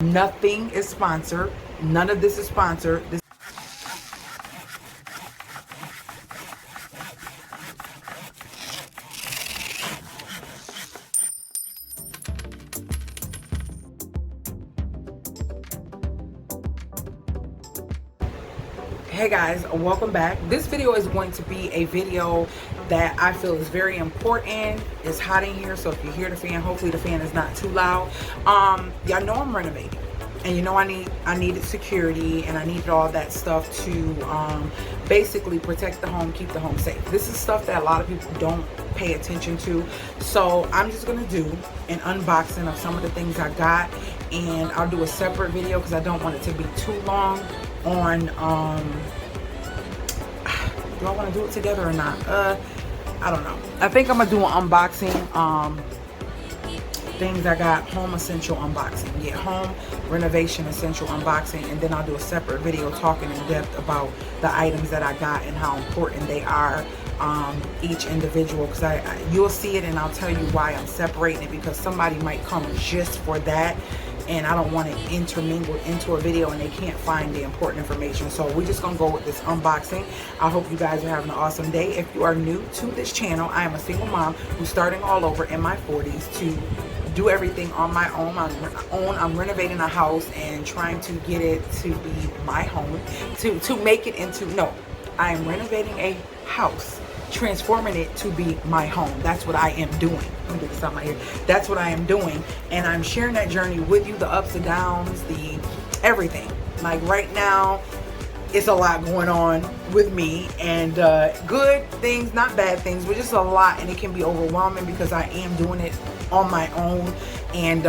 Nothing is sponsored. None of this is sponsored. Hey guys, welcome back. This video is going to be a video that I feel is very important. It's hot in here, so if you hear the fan, hopefully the fan is not too loud. Y'all know I'm renovating, and you know I needed security, and I needed all that stuff to basically protect the home, keep the home safe. This is stuff that a lot of people don't pay attention to, so I'm just gonna do an unboxing of some of the things I got, and I'll do a separate video because I don't want it to be too long on do I want to do it together or not? I don't know. I think I'm gonna do an unboxing, things I got, home essential unboxing. Yeah, home renovation essential unboxing, and then I'll do a separate video talking in depth about the items that I got and how important they are, each individual, because you'll see it, and I'll tell you why I'm separating it, because somebody might come just for that, and I don't want it intermingled into a video and they can't find the important information. So we're just gonna go with this unboxing. I hope you guys are having an awesome day. If you are new to this channel, I am a single mom who's starting all over in my 40s to do everything on my own. I'm renovating a house and trying to get it to be my home, to make it into, no, I am renovating a house, transforming it to be my home. That's what I am doing. Let me get this out my ear. That's what I am doing, and I'm sharing that journey with you, the ups and downs, the everything. Like right now, it's a lot going on with me, and good things, not bad things, but just a lot, and it can be overwhelming because I am doing it on my own, and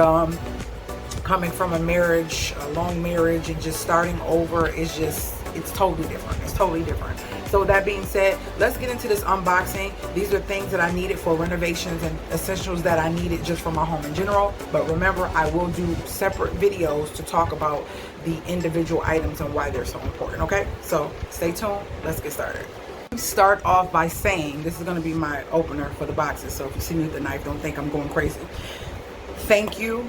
coming from a marriage, a long marriage, and just starting over is just, it's totally different. It's totally different. So with that being said, let's get into this unboxing. These are things that I needed for renovations and essentials that I needed just for my home in general. But remember, I will do separate videos to talk about the individual items and why they're so important, okay? So stay tuned. Let's get started. Start off by saying, this is going to be my opener for the boxes. So if you see me with the knife, don't think I'm going crazy. Thank you,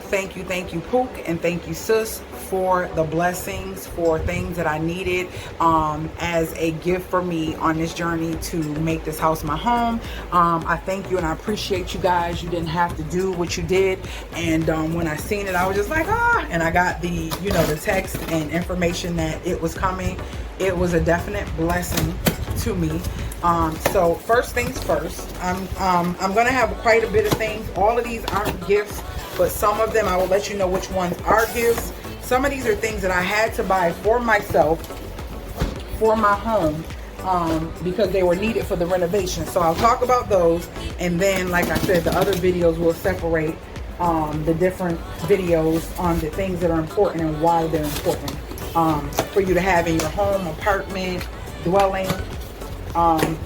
Pook, and thank you, Sis, for the blessings, for things that I needed as a gift for me on this journey to make this house my home. I thank you and I appreciate you guys. You didn't have to do what you did, and when I seen it, I was just like, and I got the, you know, the text and information that it was coming. It was a definite blessing to me. So first things first, I'm gonna have quite a bit of things. All of these aren't gifts, but some of them I will let you know which ones are gifts. Some of these are things that I had to buy for myself, for my home, because they were needed for the renovation. So I'll talk about those, and then, like I said, the other videos will separate the different videos on the things that are important and why they're important for you to have in your home, apartment, dwelling,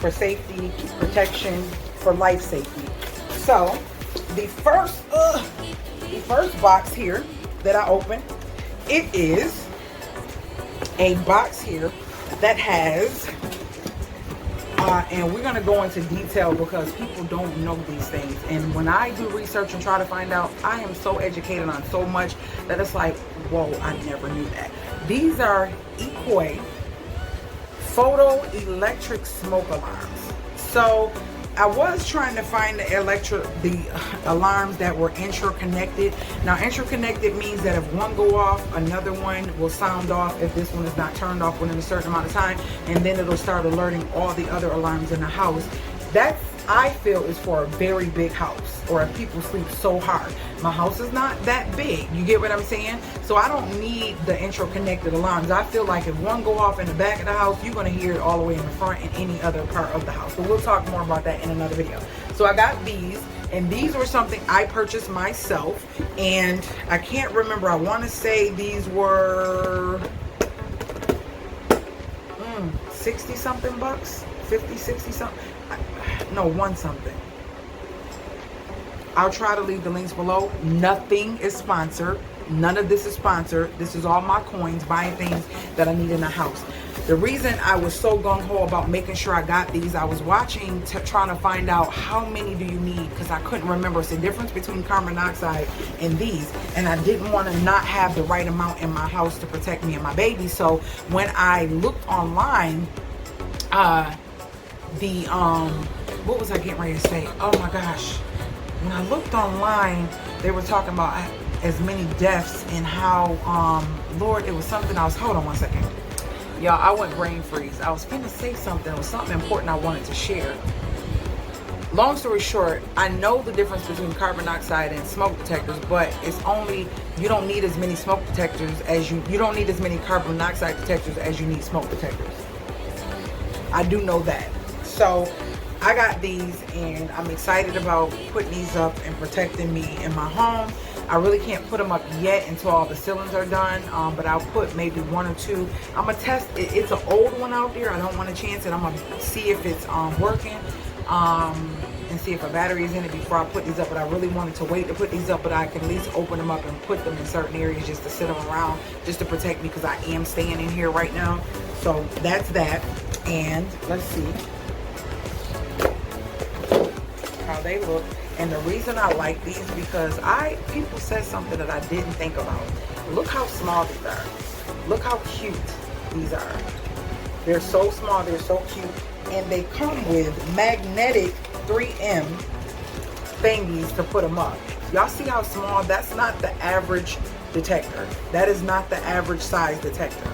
for safety, protection, for life safety. So the first box here that I opened, it is a box here that has and we're going to go into detail because people don't know these things, and when I do research and try to find out, I am so educated on so much that it's like, whoa, I never knew that. These are Equi photo electric smoke alarms. So I was trying to find the alarms that were interconnected. Now, interconnected means that if one go off, another one will sound off if this one is not turned off within a certain amount of time, and then it'll start alerting all the other alarms in the house. That's, I feel, is for a very big house, or if people sleep so hard. My house is not that big, you get what I'm saying? So I don't need the interconnected alarms. I feel like if one go off in the back of the house, you're going to hear it all the way in the front and any other part of the house. But we'll talk more about that in another video. So I got these, and these were something I purchased myself, and I can't remember, I want to say these were 60 something bucks, 50, 60 something, no, one something. I'll try to leave the links below. Nothing is sponsored. None of this is sponsored. This is all my coins, buying things that I need in the house. The reason I was so gung-ho about making sure I got these, I was watching, trying to find out how many do you need, because I couldn't remember. It's the difference between carbon monoxide and these, and I didn't want to not have the right amount in my house to protect me and my baby. So when I looked online, what was I getting ready to say? Oh my gosh. When I looked online, they were talking about as many deaths and how, Lord, it was something else. Hold on one second. Y'all, I went brain freeze. I was finna say something. It was something important I wanted to share. Long story short, I know the difference between carbon monoxide and smoke detectors, but it's only, you don't need as many smoke detectors as you don't need as many carbon monoxide detectors as you need smoke detectors. I do know that. So I got these, and I'm excited about putting these up and protecting me in my home. I really can't put them up yet until all the ceilings are done, but I'll put maybe one or two. I'm gonna test it. It's an old one out there. I don't want to chance it. I'm gonna see if it's working, and see if a battery is in it before I put these up. But I really wanted to wait to put these up, but I can at least open them up and put them in certain areas just to sit them around, just to protect me, because I am staying in here right now. So that's that. And let's see how they look. And the reason I like these, because people said something that I didn't think about. Look how small these are. Look how cute these are. They're so small, they're so cute. And they come with magnetic 3M thingies to put them up. Y'all see how small? That's not the average detector. That is not the average size detector.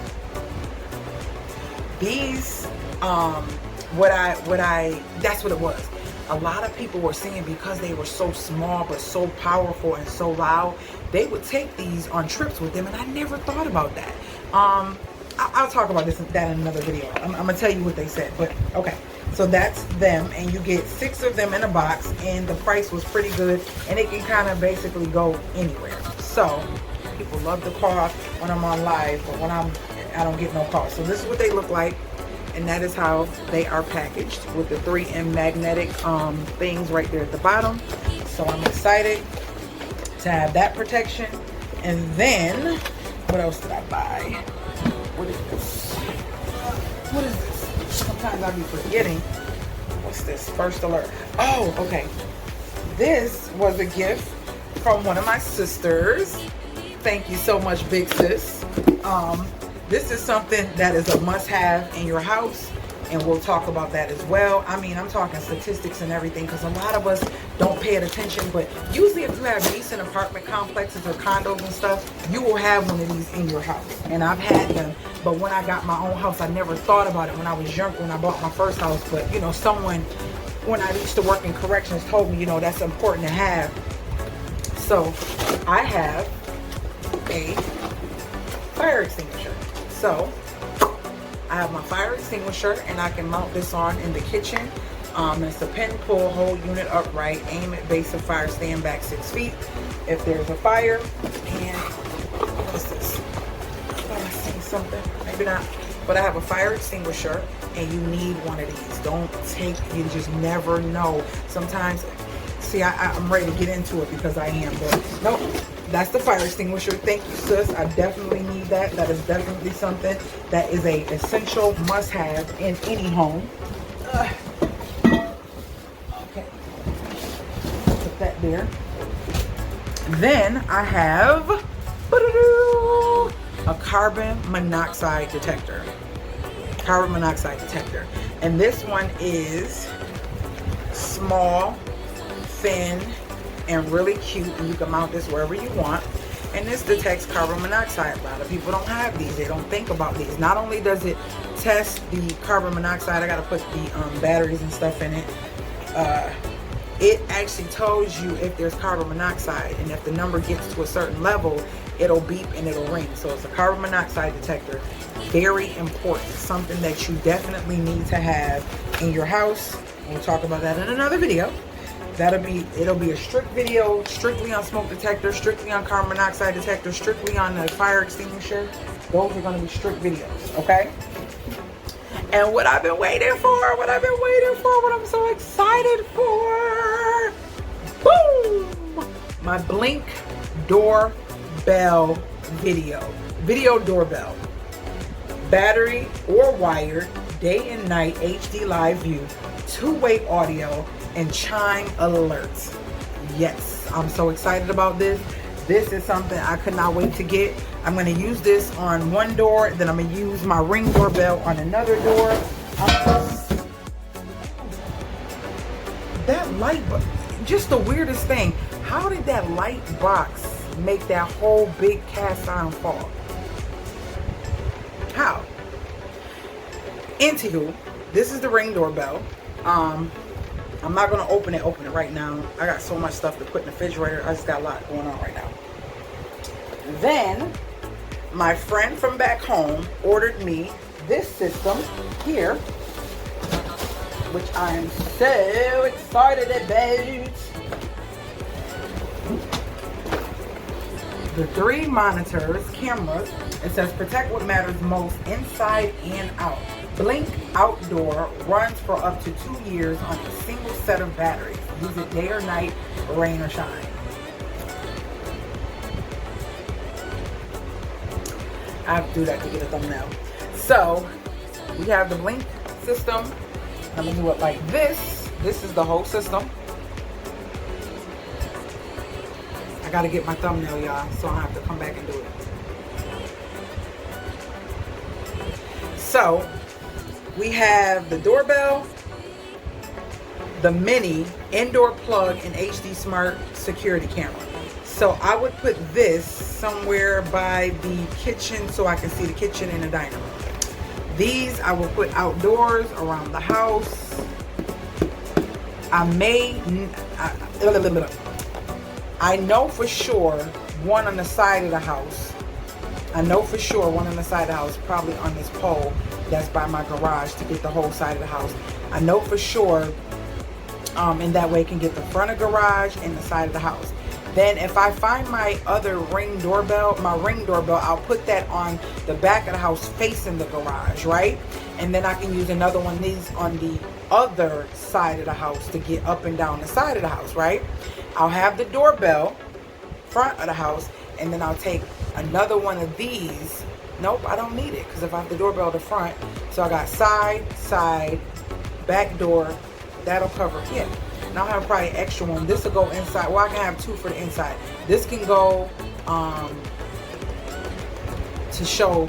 These, that's what it was. A lot of people were saying because they were so small but so powerful and so loud, they would take these on trips with them, and I never thought about that. I'll talk about that in another video. I'm gonna tell you what they said, but okay. So that's them, and you get 6 of them in a box, and the price was pretty good, and it can kind of basically go anywhere. So people love to call when I'm on live, but when I don't get no calls. So this is what they look like. And that is how they are packaged, with the 3M magnetic things right there at the bottom. So I'm excited to have that protection. And then, what else did I buy? What is this? What is this? Sometimes I'll be forgetting. What's this? First alert. Oh, okay. This was a gift from one of my sisters. Thank you so much, big sis. This is something that is a must-have in your house, and we'll talk about that as well. I mean, I'm talking statistics and everything, because a lot of us don't pay it attention, but usually if you have decent apartment complexes or condos and stuff, you will have one of these in your house. And I've had them, but when I got my own house, I never thought about it when I was younger, when I bought my first house. But, you know, someone, when I used to work in corrections, told me, you know, that's important to have. So I have a fire extinguisher. So I have my fire extinguisher, and I can mount this on in the kitchen. It's a pin pull, hold unit upright, aim at base of fire, stand back 6 feet if there's a fire. And what's this? Did I see something? Maybe not. But I have a fire extinguisher, and you need one of these. Don't take, you just never know. Sometimes, see, I'm ready to get into it because I am, but nope. That's the fire extinguisher. Thank you, sis. I definitely need that. That is definitely something that is a essential must-have in any home. Okay. Put that there. Then I have a carbon monoxide detector. Carbon monoxide detector. And this one is small, thin, and really cute, and you can mount this wherever you want. And this detects carbon monoxide. A lot of people don't have these. They don't think about these. Not only does it test the carbon monoxide, I gotta put the batteries and stuff in it. It actually tells you if there's carbon monoxide, and if the number gets to a certain level, it'll beep and it'll ring. So it's a carbon monoxide detector. Very important. Something that you definitely need to have in your house. We'll talk about that in another video. It'll be a strict video, strictly on smoke detector, strictly on carbon monoxide detector, strictly on the fire extinguisher. Those are going to be strict videos, okay? And what I've been waiting for, what I'm so excited for, boom! My Blink door Doorbell video doorbell, battery or wired, day and night HD live view, two-way audio, and chime alerts. Yes, I'm so excited about this. This is something I could not wait to get. I'm going to use this on one door, then I'm going to use my Ring doorbell on another door. That light, just the weirdest thing. How did that light box make that whole big cast iron fall? How? Anywho, this is the Ring doorbell. I'm not going to open it right now. I got so much stuff to put in the refrigerator. I just got a lot going on right now. Then, my friend from back home ordered me this system here, which I am so excited about. The 3 monitors, cameras. It says protect what matters most inside and out. Blink Outdoor runs for up to 2 years on a single set of batteries. Use it day or night, rain or shine. I have to do that to get a thumbnail. So, we have the Blink system. I'm going to do it like this. This is the whole system. I got to get my thumbnail, y'all, so I don't have to come back and do it. So, we have the doorbell, the mini indoor plug, and HD smart security camera. So I would put this somewhere by the kitchen so I can see the kitchen and the dining room. These I will put outdoors around the house. I know for sure one on the side of the house. I know for sure one on the side of the house, probably on this pole that's by my garage to get the whole side of the house. I know for sure, and that way I can get the front of the garage and the side of the house. Then if I find my other Ring doorbell, I'll put that on the back of the house facing the garage, right? And then I can use another one of these on the other side of the house to get up and down the side of the house, right? I'll have the doorbell front of the house, and then I'll take another one of these. Nope, I don't need it because if I have the doorbell at the front, so I got side, back door, that'll cover, yeah. And I'll have probably an extra one. This will go inside. Well, I can have 2 for the inside. This can go to show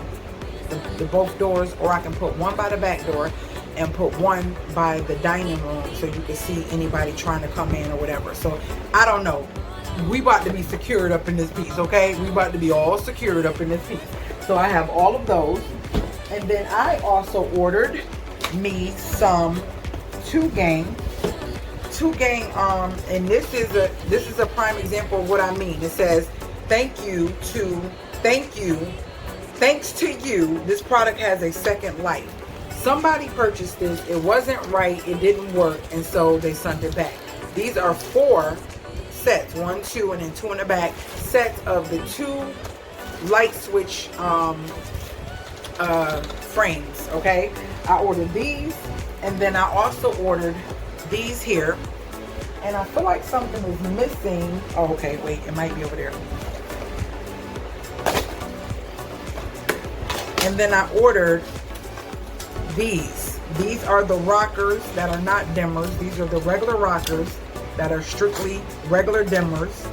the both doors, or I can put one by the back door and put one by the dining room so you can see anybody trying to come in or whatever. So I don't know. We about to be secured up in this piece, okay? We about to be all secured up in this piece. So I have all of those. And then I also ordered me some 2-gang, and this is a prime example of what I mean. It says, thanks to you, this product has a second life. Somebody purchased this, it wasn't right, it didn't work, and so they sent it back. These are 4 sets, 1, 2, and then 2 in the back, sets of the 2 light switch frames, okay? I ordered these, and then I also ordered these here, and I feel like something is missing. Oh, okay, wait, it might be over there. And then I ordered these. These are the rockers that are not dimmers. These are the regular rockers that are strictly regular dimmers.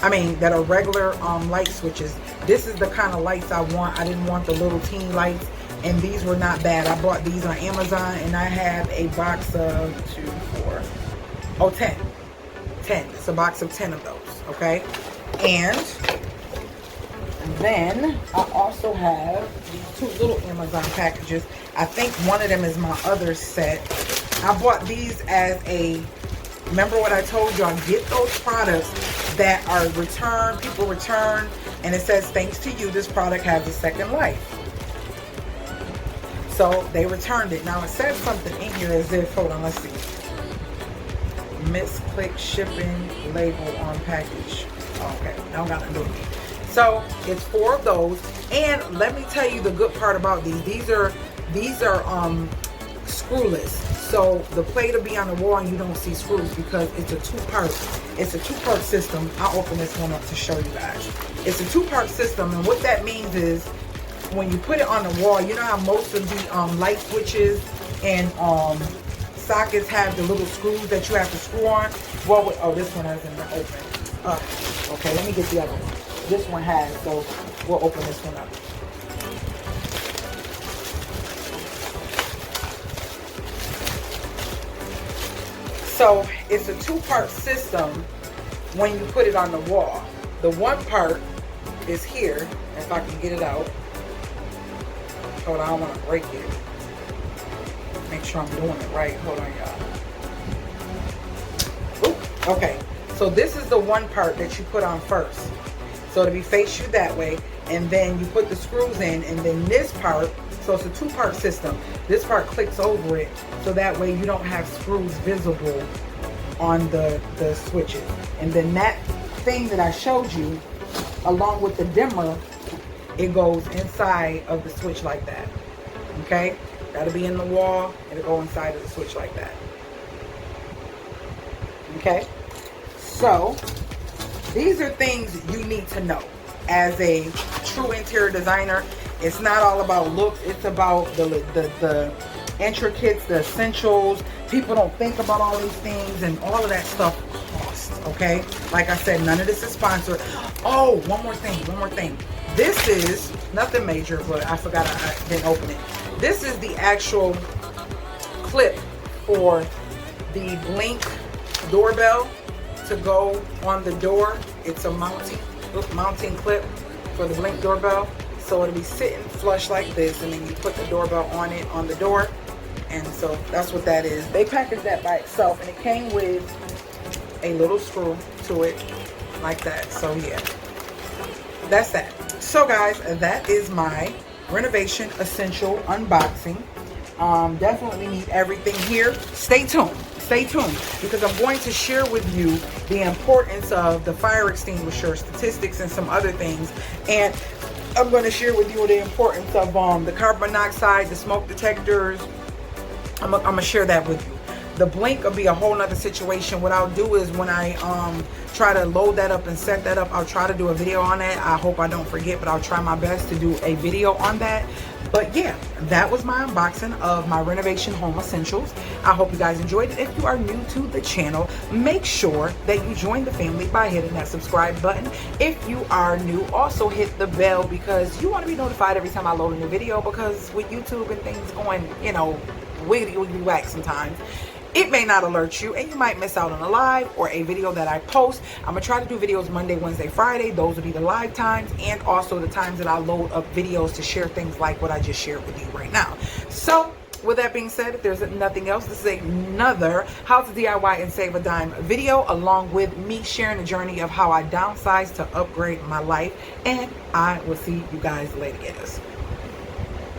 I mean, that are regular light switches. This is the kind of lights I want. I didn't want the little teeny lights, and these were not bad. I bought these on Amazon, and I have a box of 10. It's a box of 10 of those, okay? And then I also have these 2 little Amazon packages. I think one of them is my other set. I bought these as a, remember what I told y'all, get those products that are returned, people return, and it says, thanks to you, this product has a second life. So they returned it. Now it says something in here as if, hold on, let's see. Misclick shipping label on package. Okay, I don't got nothing to do with me. So it's 4 of those, and let me tell you the good part about these. These are screwless. So the plate will be on the wall and you don't see screws because it's a two-part system. I'll open this one up to show you guys. It's a two-part system, and what that means is when you put it on the wall, you know how most of the light switches and sockets have the little screws that you have to screw on? Well, oh, this one hasn't been open. Okay, let me get the other one. This one has, so we'll open this one up. So it's a two-part system when you put it on the wall. The one part is here, if I can get it out. Hold on, I don't want to break it. Make sure I'm doing it right. Hold on, y'all. Okay, so this is the one part that you put on first. So it'll be face you that way, and then you put the screws in, and then this part, so it's a two-part system. This part clicks over it, so that way you don't have screws visible on the switches. And then that thing that I showed you, along with the dimmer, it goes inside of the switch like that. Okay? That'll be in the wall, it'll go inside of the switch like that. Okay? So, these are things you need to know as a true interior designer. It's not all about looks, it's about the intricates, the essentials. People don't think about all these things, and all of that stuff costs, okay? Like I said, none of this is sponsored. Oh, one more thing. This is nothing major, but I forgot I didn't open it. This is the actual clip for the Blink doorbell to go on the door. It's a mounting clip for the Blink doorbell. So it'll be sitting flush like this, and then you put the doorbell on it on the door. And so that's what that is. They packaged that by itself, and it came with a little screw to it like that. So yeah, that's that. So guys, that is my renovation essential unboxing. Definitely need everything here. Stay tuned, because I'm going to share with you the importance of the fire extinguisher, statistics, and some other things. And I'm going to share with you the importance of the carbon monoxide, the smoke detectors. I'm gonna share that with you. The Blink will be a whole nother situation. What I'll do is when I try to load that up and set that up, I'll try to do a video on that. I hope I don't forget, but I'll try my best to do a video on that. But yeah, that was my unboxing of my renovation home essentials. I hope you guys enjoyed it. If you are new to the channel, make sure that you join the family by hitting that subscribe button. If you are new, also hit the bell, because you want to be notified every time I load a new video, because with YouTube and things going, you know, wiggly whack sometimes, it may not alert you, and you might miss out on a live or a video that I post. I'm gonna try to do videos Monday, Wednesday, Friday. Those will be the live times, and also the times that I load up videos to share things like what I just shared with you right now. So with that being said, if there's nothing else, this is another How to DIY and Save a Dime video, along with me sharing the journey of how I downsized to upgrade my life. And I will see you guys later, guys.